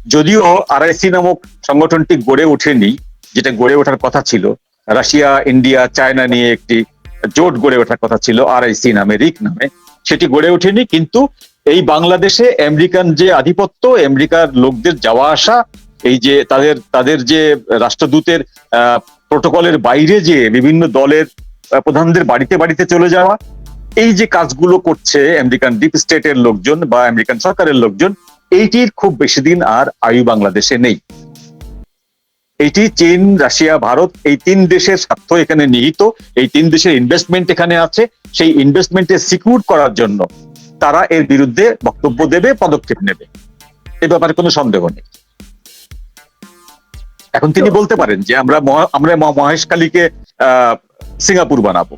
যদিও আরআইসি নামক সংগঠনটি গড়ে ওঠেনি, যেটা গড়ে ওঠার কথা ছিল, রাশিয়া, ইন্ডিয়া, চায়না নিয়ে একটি জোট গড়ে ওঠার কথা ছিল আরআইসি নামে, রিক নামে, সেটি গড়ে ওঠেনি। কিন্তু এই বাংলাদেশে আমেরিকান যে আধিপত্য, আমেরিকার লোকদের যাওয়া আসা, এই যে তাদের যে রাষ্ট্রদূতের প্রোটোকলের বাইরে যে বিভিন্ন দলের প্রধানদের বাড়িতে বাড়িতে চলে যাওয়া, এই যে কাজগুলো করছে আমেরিকান ডিপ স্টেটের লোকজন বা আমেরিকান সরকারের লোকজন, এইটির খুব বেশি দিন আর আয়ু বাংলাদেশে নেই। এইটি চীন, রাশিয়া, ভারত, এই 3 দেশের স্বার্থ এখানে নিহিত, এই 3 দেশের ইনভেস্টমেন্ট এখানে আছে। সেই ইনভেস্টমেন্টে সিকিউর করার জন্য তারা এর বিরুদ্ধে বক্তব্য দেবে, পদক্ষেপ নেবে, এ ব্যাপারে কোনো সন্দেহ নেই। এখন তিনি বলতে পারেন যে আমরা মহেশখালীকে সিঙ্গাপুর বানাবো।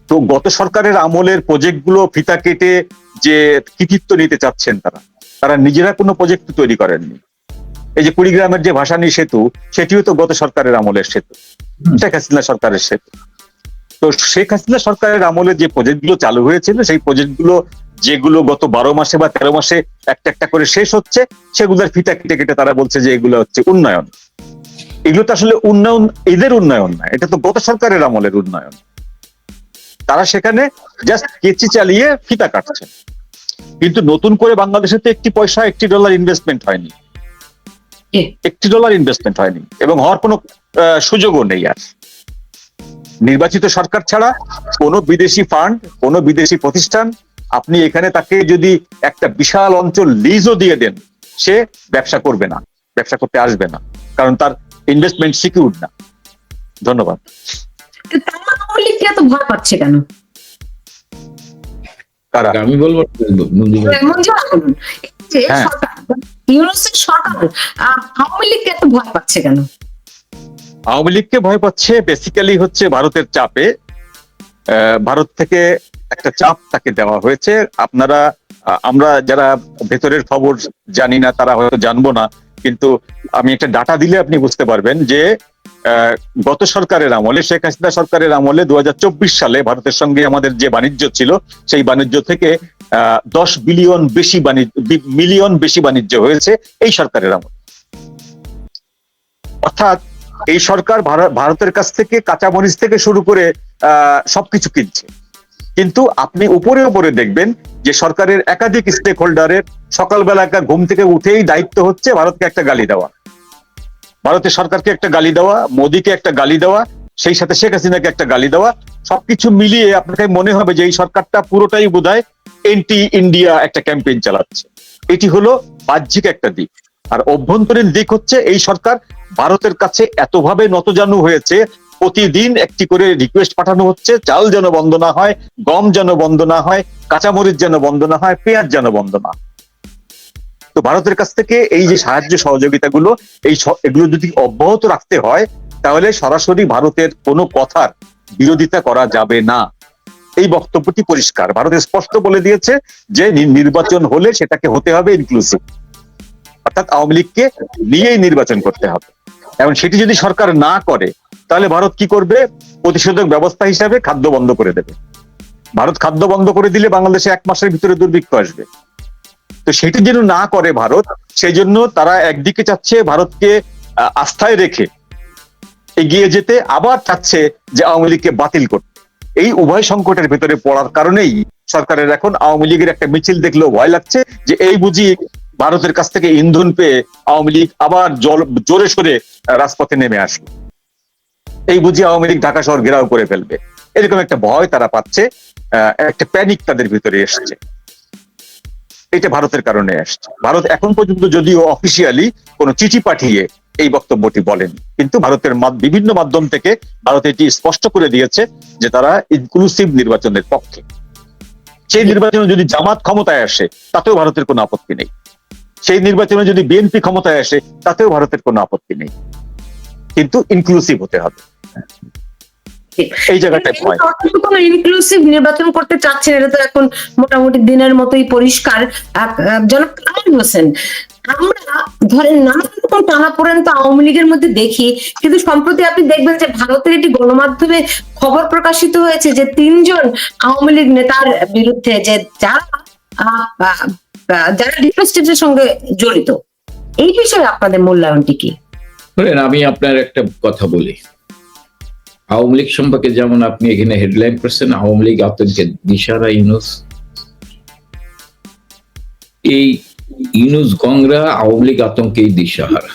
তো গত সরকারের আমলের প্রজেক্টগুলো ফিতা কেটে যে কৃতিত্ব নিতে চাচ্ছেন তারা নিজেরা কোনো প্রজেক্ট তৈরি করেননি। এই যে কুড়িগ্রামের যে ভাসানী সেতু, সেটিও তো গত সরকারের আমলের সেতু, শেখ হাসিনা সরকারের সেতু। তো শেখ হাসিনা সরকারের আমলে যে প্রজেক্টগুলো চালু হয়েছিল, সেই প্রজেক্টগুলো যেগুলো গত 12 মাসে বা 13 মাসে একটা একটা করে শেষ হচ্ছে, সেগুলোর ফিতা কেটে কেটে তারা বলছে যে এগুলো হচ্ছে উন্নয়ন। এগুলো তো আসলে উন্নয়ন, এদের উন্নয়ন না, এটা তো গত সরকারের আমলের উন্নয়ন। তারা সেখানে জাস্ট কেচি চালিয়ে ফিতা কাটছে, কিন্তু নতুন করে বাংলাদেশে তো একটি পয়সা, $1 ইনভেস্টমেন্ট হয়নি, $1 ইনভেস্টমেন্ট হয়নি, এবং হওয়ার কোনো সুযোগও নেই। আর নির্বাচিত সরকার ছাড়া কোনো বিদেশি ফান্ড, কোনো বিদেশি প্রতিষ্ঠান, আপনি এখানে তাকে যদি একটা বিশাল অঞ্চল লিজও দিয়ে দেন, সে ব্যবসা করবে না, ব্যবসা করতে আসবে না, কারণ তার ইনভেস্টমেন্ট সিকিউর না। ধন্যবাদ। এত ভয় পাচ্ছে কেন? কারা? আমি বলবো এমন যে হ্যাঁ। ইউনুসের সরকার আওয়ামী লীগ এত ভয় পাচ্ছে কেন? আওয়ামী লীগকে ভয় পাচ্ছে বেসিক্যালি হচ্ছে ভারতের চাপে। ভারত থেকে একটা চাপ তাকে দেওয়া হয়েছে। আমরা যারা ভেতরের খবর জানি না, তারা হয়তো জানবো না, কিন্তু আমি একটা ডাটা দিলে আপনি বুঝতে পারবেন যে গত সরকারের আমলে, শেখ হাসিনা সরকারের আমলে 2024 সালে ভারতের সঙ্গে আমাদের যে বাণিজ্য ছিল, সেই বাণিজ্য থেকে 10 মিলিয়ন বেশি বাণিজ্য হয়েছে এই সরকারের আমলে। অর্থাৎ এই সরকার ভারতের কাছ থেকে কাঁচামরিচ থেকে শুরু করে সবকিছু কিনছে। কিন্তু আপনি উপরে উপরে দেখবেন যে সরকারের একাধিক স্টেক হোল্ডারের সকালবেলা ঘুম থেকে উঠেই দায়িত্ব হচ্ছে ভারতকে একটা গালি দেওয়া, ভারতের সরকারকে একটা গালি দেওয়া, মোদীকে একটা গালি দেওয়া, সেই সাথে শেখ হাসিনাকে একটা গালি দেওয়া। সবকিছু মিলিয়ে আপনাকে মনে হবে যে এই সরকারটা পুরোটাই বোধহয় এন্টি ইন্ডিয়া একটা ক্যাম্পেইন চালাচ্ছে। এটি হলো বাহ্যিক একটা দিক। আর অভ্যন্তরীণ দিক হচ্ছে এই সরকার ভারতের কাছে এতভাবে নতজানু হয়েছে, প্রতিদিন একটি করে রিকোয়েস্ট পাঠানো হচ্ছে, চাল যেন বন্ধ না হয়, গম যেন বন্ধ না হয়, কাঁচামরিচ যেন বন্ধ না হয়, পেঁয়াজ যেন বন্ধ না। তো ভারতের কাছ থেকে এই যে সাহায্য সহযোগিতাগুলো, এগুলো যদি অব্যাহত রাখতে হয়, তাহলে সরাসরি ভারতের কোনো কথার বিরোধিতা করা যাবে না। এই বক্তব্যটি পরিষ্কার, ভারত স্পষ্ট বলে দিয়েছে যে নির্বাচন হলে সেটাকে হতে হবে ইনক্লুসিভ, অর্থাৎ আওয়ামী লীগকে নিয়েই নির্বাচন করতে হবে। এবং সেটি যদি সরকার না করে, তাহলে ভারত কি করবে? প্রতিষেধক ব্যবস্থা হিসাবে খাদ্য বন্ধ করে দেবে। ভারত খাদ্য বন্ধ করে দিলে বাংলাদেশে 1 মাসের ভিতরে দুর্ভিক্ষ আসবে। তো সেটি যেন না করে ভারত, সেই জন্য তারা একদিকে চাচ্ছে ভারতকে আস্থায় রেখে এগিয়ে যেতে, আবার চাচ্ছে যে আওয়ামী লীগকে বাতিল করতে। এই উভয় সংকটের ভেতরে পড়ার কারণেই সরকারের এখন আওয়ামী লীগের একটা মিছিল দেখলেও ভয় লাগছে যে এই বুঝি ভারতের কাছ থেকে ইন্ধন পেয়ে আওয়ামী লীগ আবার জোরে সোরে রাজপথে নেমে আসবে, এই বুঝি আওয়ামী লীগ ঢাকা শহর ঘেরাও করে ফেলবে, এরকম একটা ভয় তারা পাচ্ছে, একটা প্যানিক তাদের ভিতরে এসছে। এটা ভারতের কারণে আসছে। ভারত এখন পর্যন্ত যদিও অফিসিয়ালি কোনো চিঠি পাঠিয়ে এই বক্তব্যটি বলেন, কিন্তু ভারতের বিভিন্ন মাধ্যম থেকে ভারত এটি স্পষ্ট করে দিয়েছে যে তারা ইনক্লুসিভ নির্বাচনের পক্ষে। সেই নির্বাচনে যদি জামাত ক্ষমতায় আসে, তাতেও ভারতের কোনো আপত্তি নেই। সেই নির্বাচনে যদি বিএনপি ক্ষমতায় আসে, তাতেও ভারতের কোনো আপত্তি নেই, কিন্তু ইনক্লুসিভ হতে হবে। এই জায়গাটায় কোনো ইনক্লুসিভ নির্বাচন করতে চাচ্ছেন, এটা তো এখন মোটামুটি দিনের মতোই পরিষ্কার। জনাব কামাল হোসেন, আমরা ধরেন নানা রকম টানাপোড়েন তো আওয়ামী লীগের মধ্যে দেখি, কিন্তু সম্প্রতি আপনি দেখবেন যে ভারতের একটি গণমাধ্যমে খবর প্রকাশিত হয়েছে যে 3 জন আওয়ামী লীগ নেতার বিরুদ্ধে, যে যারা ডিপ স্টেটের সঙ্গে জড়িত, এই বিষয়ে আপনাদের মূল্যায়নটি কি? ধরেন আমি আপনার একটা কথা বলি, আওয়ামী লীগ সম্পর্কে যেমন আপনি এখানে হেডলাইন করছেন আওয়ামী লীগ আতঙ্কের দিশারা ইউনূস, এই ইউনূস গংরা আওয়ামী লীগ আতঙ্কেই দিশাহারা।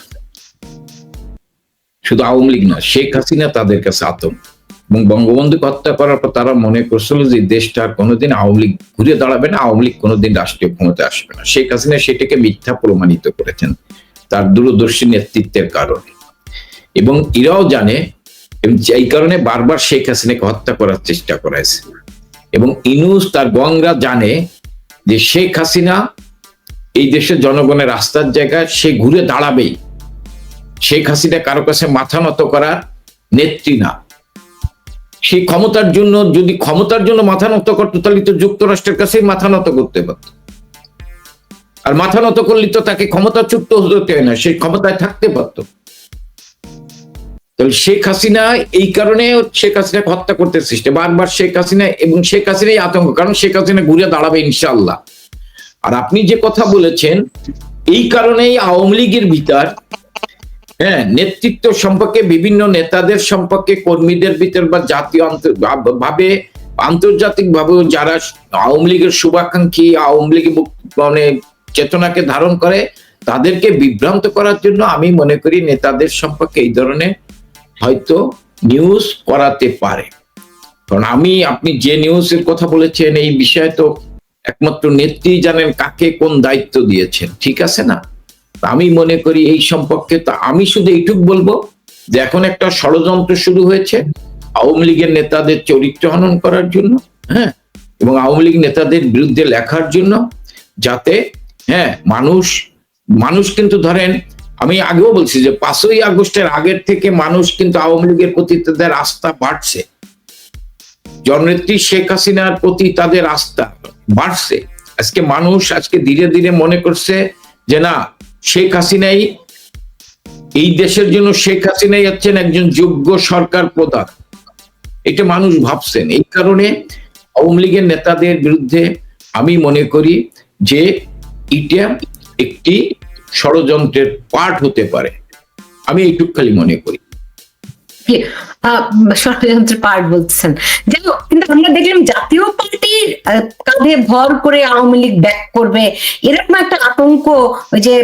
শুধু আওয়ামী লীগ না, শেখ হাসিনা তাদের কাছে আতঙ্ক। এবং বঙ্গবন্ধুকে হত্যা করার পর তারা মনে করছিল যে দেশটা আর কোনোদিন আওয়ামী লীগ ঘুরে দাঁড়াবে না, আওয়ামী লীগ কোনোদিন রাষ্ট্রীয় ক্ষমতায় আসবে না। শেখ হাসিনা সেটাকে মিথ্যা প্রমাণিত করেছেন তার দূরদর্শী নেতৃত্বের কারণে। এবং এরাও জানে, এই কারণে বারবার শেখ হাসিনাকে হত্যা করার চেষ্টা করেছে। এবং ইউনূস তার গংরা জানে যে শেখ হাসিনা এই দেশের জনগণের আস্থার জায়গায় সে ঘুরে দাঁড়াবেই। শেখ হাসিনা কারো কাছে মাথা নত করার নেত্রী না। সেই ক্ষমতার জন্য, যদি ক্ষমতার জন্য মাথা নত করতো তাহলে তো যুক্তরাষ্ট্রের কাছেই মাথা নত করতে পারত। আর মাথা নত করলে তো তাকে ক্ষমতাচ্যুত হতে হয় না, সে ক্ষমতায় থাকতে পারত। তাহলে শেখ হাসিনা এই কারণে শেখ হাসিনাকে হত্যা করতে চেষ্টা, বারবার শেখ হাসিনা এবং শেখ হাসিনাই আতঙ্ক, কারণ শেখ হাসিনা ঘুরে দাঁড়াবে ইনশাআল্লাহ। আর আপনি যে কথা বলেছেন, এই কারণেই আওয়ামী লীগের ভিতর নেতৃত্ব সম্পর্কে, বিভিন্ন নেতাদের সম্পর্কে, কর্মীদের ভিতর বা জাতীয় ভাবে আন্তর্জাতিক ভাবে যারা আওয়ামী লীগের শুভাকাঙ্ক্ষী, আওয়ামী লীগের মানে চেতনাকে ধারণ করে, তাদেরকে বিভ্রান্ত করার জন্য আমি মনে করি নেতাদের সম্পর্কে এই ধরনের হয়তো নিউজ করাতে পারে। কারণ আপনি যে নিউজের কথা বলেছেন এই বিষয়ে তো একমাত্র নেত্রী জানেন কাকে কোন দায়িত্ব দিয়েছেন, ঠিক আছে না? আমি মনে করি এই সম্পর্কে তো আমি শুধু এইটুক বলবো যে এখন একটা ষড়যন্ত্র শুরু হয়েছে আওয়ামী লীগের নেতাদের চরিত্র হনন করার জন্য, এবং আওয়ামী লীগ নেতাদের বিরুদ্ধে লেখার জন্য, যাতে মানুষ কিন্তু ধরেন, আমি আগেও বলছি যে 5ই আগস্টের আগের থেকে মানুষ কিন্তু আওয়ামী লীগের প্রতি তাদের আস্থা বাড়ছে, জননেত্রী শেখ হাসিনার প্রতি তাদের আস্থা বাড়ছে। মানুষ আজকে ধীরে ধীরে মনে করছে যে না, শেখ হাসিনাই এই দেশের জন্য, শেখ হাসিনাই হচ্ছেন একজন যোগ্য সরকার প্রধান, এটা মানুষ ভাবছেন। এই কারণে আওয়ামী লীগের নেতাদের বিরুদ্ধে আমি মনে করি যে এটা একটি ষড়যন্ত্রের পার্ট হতে পারে, আমি এইটুক খালি মনে করি। ষড়যন্ত্রের পার্ট বলছেন, যাই হোক, কিন্তু আমরা দেখলাম জাতীয় পার্টির কাঁধে ভর করে আওয়ামী লীগ ব্যাক করবে, এরকম একটা আতঙ্ক ওই যে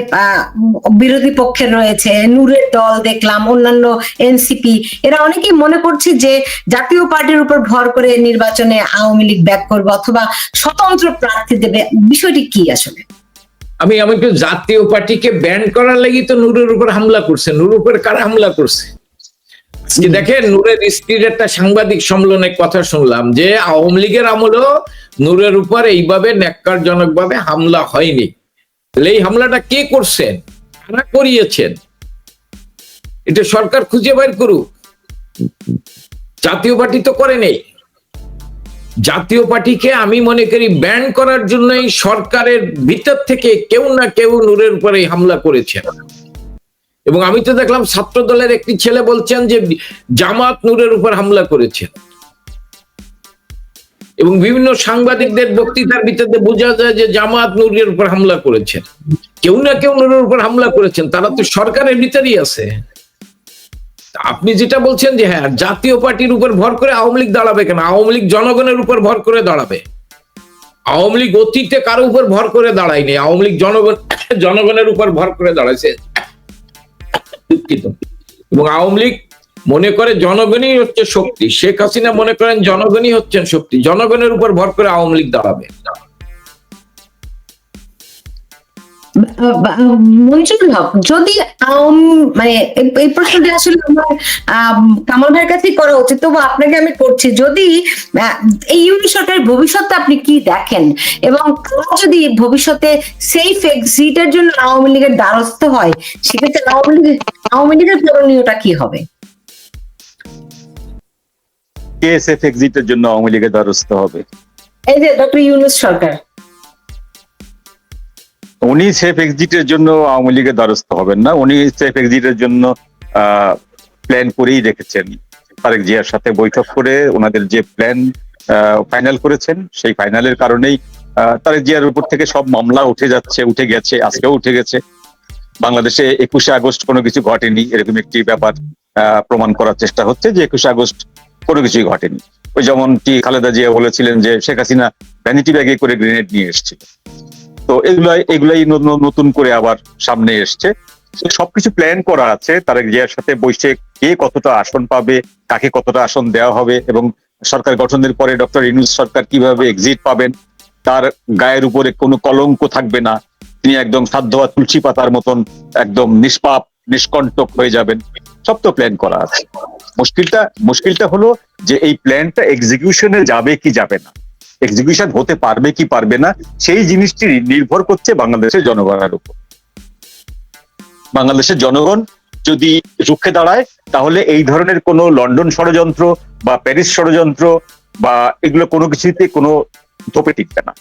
বিরোধী পক্ষের রয়েছে। নূরের দল দেখলাম, অন্যান্য এনসিপি, এরা অনেকেই মনে করছে যে জাতীয় পার্টির উপর ভর করে নির্বাচনে আওয়ামী লীগ ব্যাক করবে অথবা স্বতন্ত্র প্রার্থী দেবে। বিষয়টি কি আসলে? আমি তো জাতীয় পার্টিকে ব্যান করার লাগি তো নূরের উপর হামলা করছে। নূরের উপর কারা হামলা করছে? দেখেন, নূরের স্ত্রীর একটা সাংবাদিক সম্মেলনে কথা শুনলাম যে আওয়ামী লীগের আমলেও নূরের উপর এইভাবে ন্যাক্কারজনক ভাবে হামলা হয়নি। এই হামলাটা কে করছেন, কারা করিয়েছেন, এটা সরকার খুঁজে বের করুক। জাতীয় পার্টি তো করে নেই। জাতীয় পার্টিকে আমি মনে করি ব্যান করার জন্যই সরকারের ভিতর থেকে কেউ না কেউ নূরের উপরে হামলা করেছেন। এবং আমি তো দেখলাম ছাত্র দলের একটি ছেলে বলছেন যে জামাত নূরের উপর হামলা করেছে, এবং বিভিন্ন সাংবাদিকদের বক্তৃতার ভিতরে বোঝা যায় যে জামাত নূরের উপর হামলা করেছেন। কেউ না কেউ নূরের উপর হামলা করেছেন, তারা তো সরকারের ভিতরেই আছে। আপনি যেটা বলছেন যে হ্যাঁ, জাতীয় পার্টির উপর ভর করে আওয়ামী লীগ দাঁড়াবে কেন? আওয়ামী লীগ জনগণের উপর ভর করে দাঁড়াবে। আওয়ামী লীগ অতীতে কারো উপর ভর করে দাঁড়ায়নি, আওয়ামী লীগ জনগণের উপর ভর করে দাঁড়াইছে। এবং আওয়ামী লীগ মনে করে জনগণই হচ্ছে শক্তি, শেখ হাসিনা মনে করেন জনগণই হচ্ছেন শক্তি, জনগণের উপর ভর করে আওয়ামী লীগ দাঁড়াবে। মঞ্জুরুল হক, যদি মানে এই প্রশ্নটি আসলে আমার কামাল ভাইয়ের কাছে করা উচিত, তবু আপনাকে আমি করছি, যদি এই ইউনিট সরকারের ভবিষ্যৎটা আপনি কি দেখেন, এবং যদি ভবিষ্যতে সেফ এক্সিটের জন্য আওয়ামী লীগের দ্বারস্থ হয়, সেক্ষেত্রে আওয়ামী লীগের করণীয়টা কি হবে? কে সেফ এক্সিটের জন্য আওয়ামী লীগের দ্বারস্থ হবে? এই যে ডক্টর ইউনূস সরকার। উনি সেফ এক্সিটের জন্য আওয়ামী লীগের দ্বারস্থ হবেন না। উনি সেফ এক্সিটের জন্য প্ল্যান করেই রেখেছেন। তারেক জিয়ার সাথে বৈঠক করে ওনাদের যে প্ল্যান ফাইনাল করেছেন, সেই ফাইনালের কারণেই তারেক জিয়ার উপর থেকে সব মামলা উঠে গেছে, আজকেও উঠে গেছে। বাংলাদেশে 21শে আগস্ট কোনো কিছু ঘটেনি, এরকম একটি ব্যাপার প্রমাণ করার চেষ্টা হচ্ছে যে 21শে আগস্ট কোনো কিছুই ঘটেনি। ওই যেমনটি খালেদা জিয়া বলেছিলেন যে শেখ হাসিনা ভ্যানিটি ব্যাগে করে গ্রেনেড নিয়ে এসেছিল। তো এগুলাই নতুন করে আবার সামনে এসছে। সবকিছু প্ল্যান করা আছে, তারেক জিয়ার সাথে বসে কে কতটা আসন পাবে, কাকে কতটা আসন দেওয়া হবে, এবং সরকার গঠনের পরে ডক্টর ইউনূস সরকার কিভাবে এক্সিট পাবেন, তার গায়ের উপরে কোনো কলঙ্ক থাকবে না, তিনি একদম সাধ্য তুলসী পাতার মতন একদম নিষ্পাপ নিষ্কণ্টক হয়ে যাবেন। সব তো প্ল্যান করা আছে। মুশকিলটা হলো যে এই প্ল্যানটা এক্সিকিউশনে যাবে কি যাবে না, এক্সিকিউশন হতে পারবে কি পারবে না, সেই জিনিসটি নির্ভর করছে বাংলাদেশের জনগণের উপর। বাংলাদেশের জনগণ যদি রুখে দাঁড়ায়, তাহলে এই ধরনের কোনো লন্ডন ষড়যন্ত্র বা প্যারিস ষড়যন্ত্র বা এগুলো কোনো কিছুতে কোনো ধোপে টিকবে না।